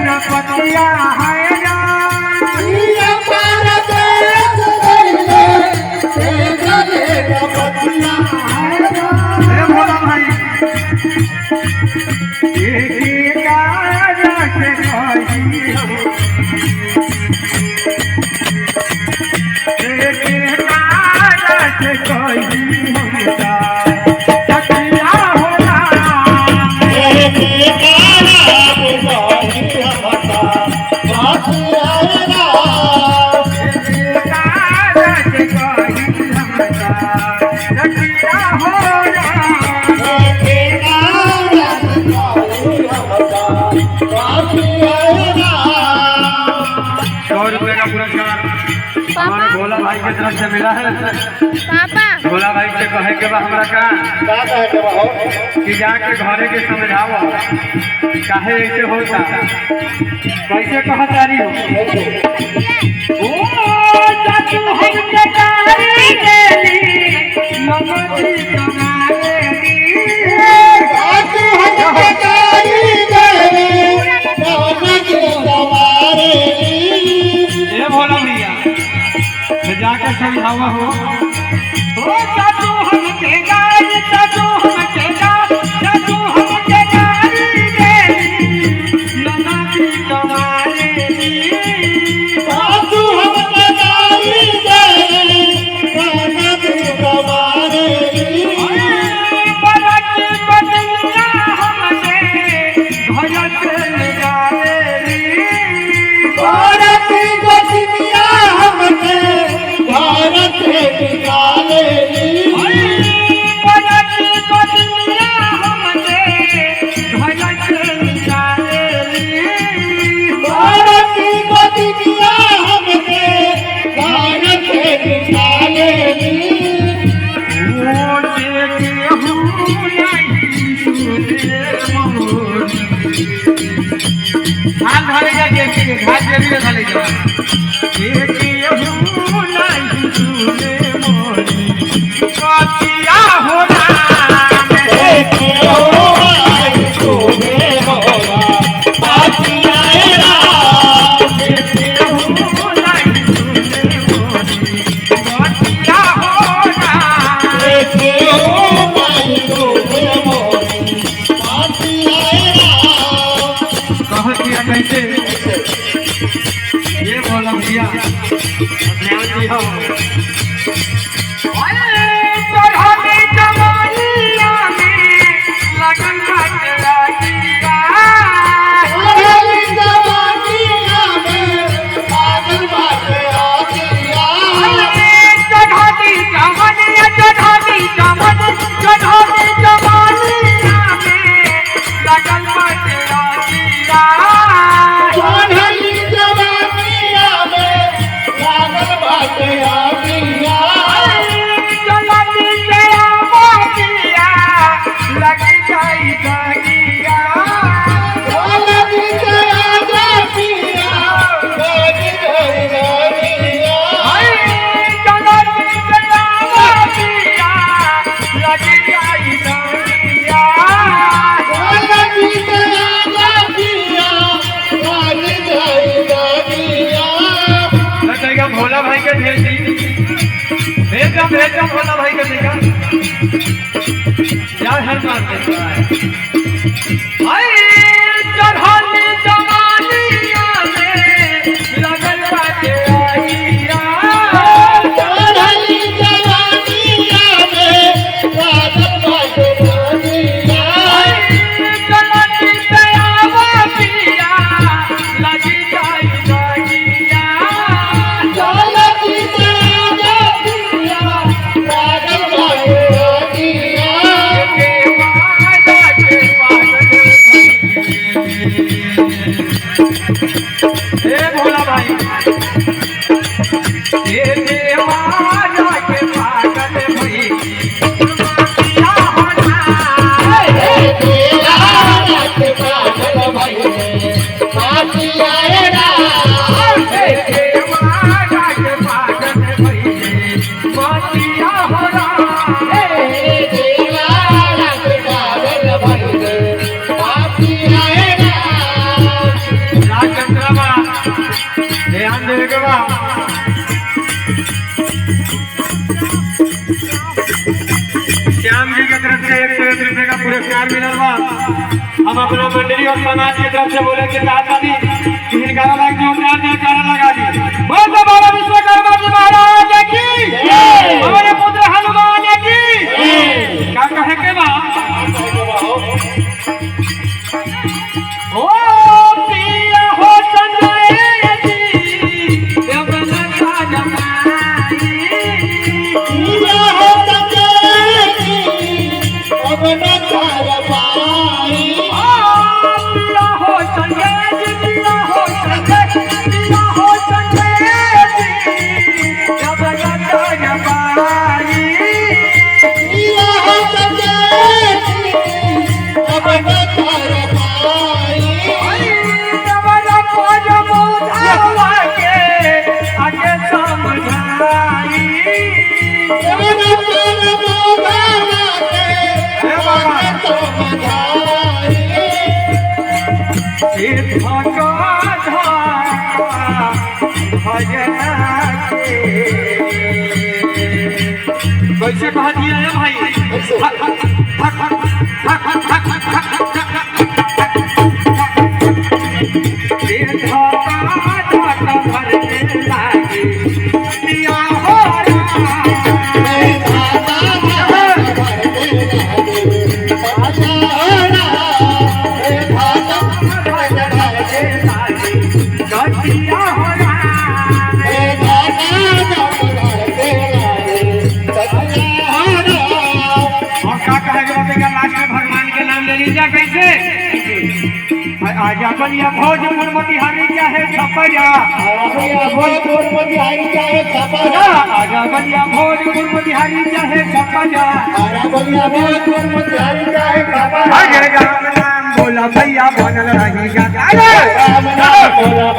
न पतिया है ना भोला भाई भोला भाई के तरफ से मिला है पापा। भोला भाई से कहे के बा हमरा का कहे के बा हो कि जाके घरे के समझाओ काहे ऐसे होता कैसे कहतारी हो ओ चाचू हमके गाड़ी देली नमती तुम्हारे दी चाचू हमके गाड़ी देली नमती तुम्हारे दी ए भोला भैया जाके समझावा हो चाचू हमके गाड़ी चाचू हमके गाड़ी चाचू हमके गाड़ी देली नमती तुम्हारे दी चाचू हमके गाड़ी देली नमती तुम्हारे दी बरती बदलिया हमने घर से निकालेली बरती बदलिया हमने भारत से निकालेली बरती बदलिया हमने घर से निकालेली बरती बदलिया हमने भारत से निकालेली हाथ धरे जाके घाट जल्दी धरे जा कतिया हो ये बोला भैया भोला भाई के भेजा भोला भाई के देखा क्या है मानते चढ़ानी जवानिया में लगल बाटे आइया चढ़ानी जवानिया में लगल बाटे आइया चलती दयावा पिया लगी जाई जाइया चलती दयावा पिया लगल बाटे आइया के वादा के चंद्रमा ध्यान देवे बा श्याम जी की तरफ से 101 रुपए का पुरस्कार मिला बा। हम अपना मंडली और समाज की तरफ से बोले कि दादा दी 3 गाना लाख जोरदार जयकारा लगा दी। बोल दो बाबा विश्वकर्मा जी महाराज की हमारे पुत्र हनुमान की क्या कहे के बा ओ पिया हो संजय जी देवना का जमाई पिया हो संजय जी अपना घर पाई पिया हो संजय जी पिया हो संजय जी देवना का जमाई पिया हो संजय जी अपना घर पाई देवना को जमुदावा के आगे समझाई देवना को मोहना के आगे समझाई कैसे कहा दिया है भाई भगवान के नाम ले लीजिए कैसे आजा बलिया भोजपुर मोतिहारी क्या है छपरिया भोजपुर मोतिहारी चाहे छपरा आजा बलिया भोजपुर मोतिहारी क्या है छपरिया भोजपुर मोतिहारी चाहे छपरा अरे राम नाम बोला भैया बनल रही जाता राम नाम बोला